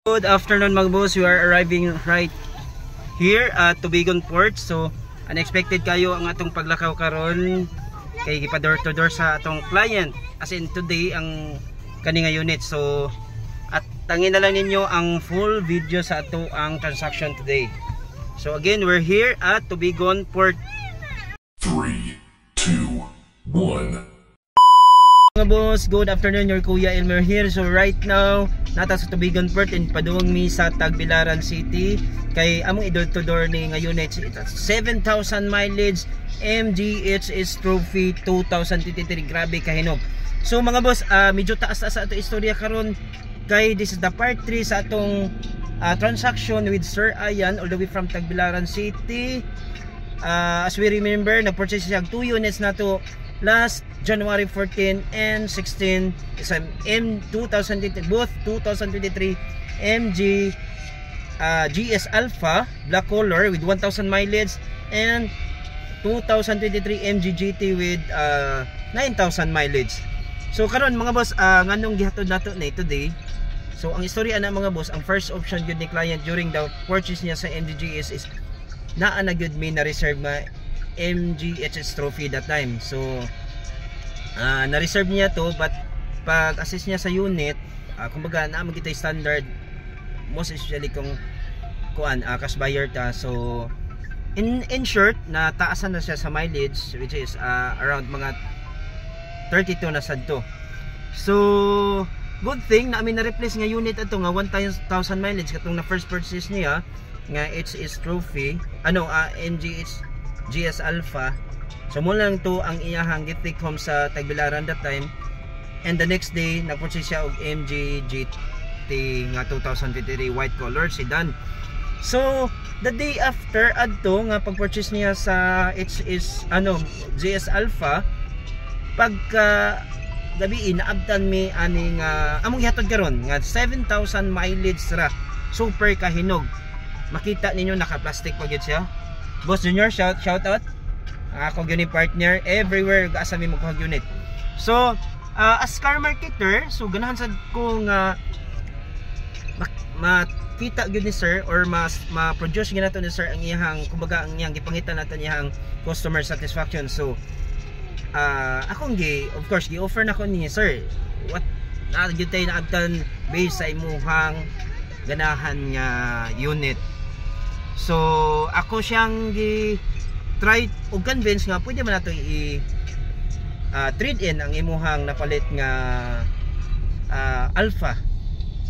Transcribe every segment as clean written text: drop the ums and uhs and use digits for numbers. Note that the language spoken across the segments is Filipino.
Good afternoon mga boss, we are arriving right here at Tubigon Port. So unexpected kayo ang atong paglakaw karon kay gipa door to door sa atong client, as in today ang kani nga unit. So at tangin na lang ninyo ang full video sa ato ang transaction today. So again, we're here at Tubigon Port. 3, 2, 1. Mga boss, good afternoon, your Kuya Elmer here. So right now nata sa Tubigon Port and padung mi sa Tagbilaran City kay among idol to door ni nga unit 7,000 mileage MGHS Trophy 2023. Grabe kahinog. So mga boss, medyo taas sa ato istorya karon kay this is the part 3 sa atong transaction with Sir Ayan all the way from Tagbilaran City. As we remember, nag-purchase siya 2 units na to last January 14 and 16 M2023, both 2023 MG GS Alpha black color with 1,000 mileage and 2023 MG GT with 9,000 mileage. So karon mga boss, nganong gihatod nato na today. So ang istorya na mga boss, ang first option gyud ni client during the purchase niya sa MG GS is naa na gyud mi na reserve nga MGHS Trophy that time. So na-reserve niya to, but pag assess niya sa unit, kumbaga na magitay standard, most especially kung cash buyer ta. So in short, na taasan na siya sa mileage, which is around mga 32 na sad to. So good thing na amin na-replace nga unit ato nga 1,000 mileage katong na first purchase niya nga HS Trophy, MGH GS Alpha. So mo lang to ang iyahang take home sa Tagbilaran that time, and the next day nagpurchase siya og MG GT nga 2023 white color sedan. So the day after adto nga pag-purchase niya sa GS Alpha, pagka gabi naabtan mi aning among gihatod karon nga 7,000 mileage ra, super kahinog. Makita ninyo naka-plastic pa gyud siya. Boss Junior, shout out. Ako gyud ni partner everywhere gaasa mi magkuhag unit. So as car marketer, so ganahan sad ko nga makita gyud ni sir or ma-produce gyud nato ni sir ang iyang, kumbaga ang iyang gipangita nato iyang customer satisfaction. So akong of course gi-offer na ko ni sir what na gyud tay naabtan based sa imuhang ganahan nga unit. So ako siyang try o convince nga pwede man nato trade in ang imuhang napalit nga Alpha.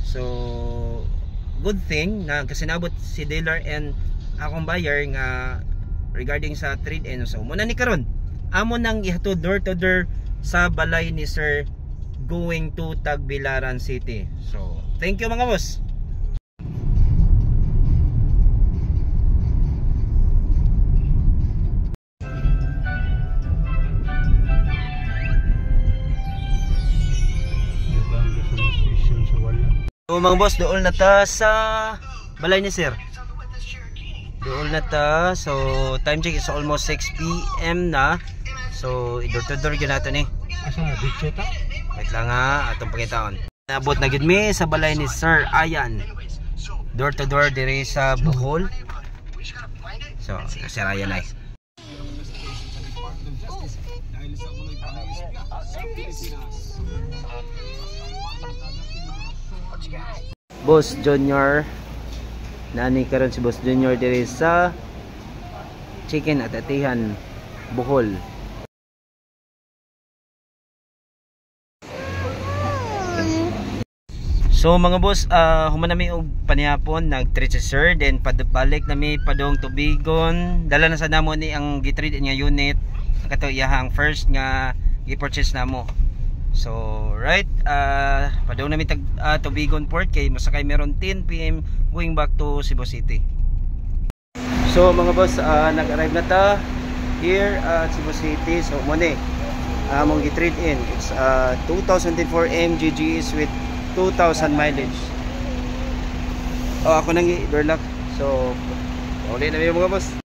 So good thing na kasinabot si dealer and akong buyer nga regarding sa trade in. So muna ni karon amo nang ihatod door to door sa balay ni sir going to Tagbilaran City. So thank you mga boss. So mga boss, doon na ta sa balay ni sir. Doon na ta. So time check is almost 6 PM na. So door to door gyud nato ni. Asa dito ta? Wait lang ha, atong pangitaon. Nabot na gyud mi sa balay ni Sir Ayan. Door to door diri sa Bohol. So Sir Ayan ay. Boss Junior, nani karon si Boss Junior diri sa Chicken at Atihan, Bohol. So mga boss, human nami og panihapon nag-treat si sir, then balik nami padong Tubigon. Dala na sa namo ni ang gi-trade nga unit kato iyahang first nga gi-purchase namo. So right, padong nami Tubigon Port kay masakay meron 10 PM going back to Cebu City. So mga boss, nag-arrive na ta here at Cebu City. So mo ni among gi-trade in. It's 2004 MG GS with 2,000 mileage. Ako nang i-door lock. So uli na mga boss.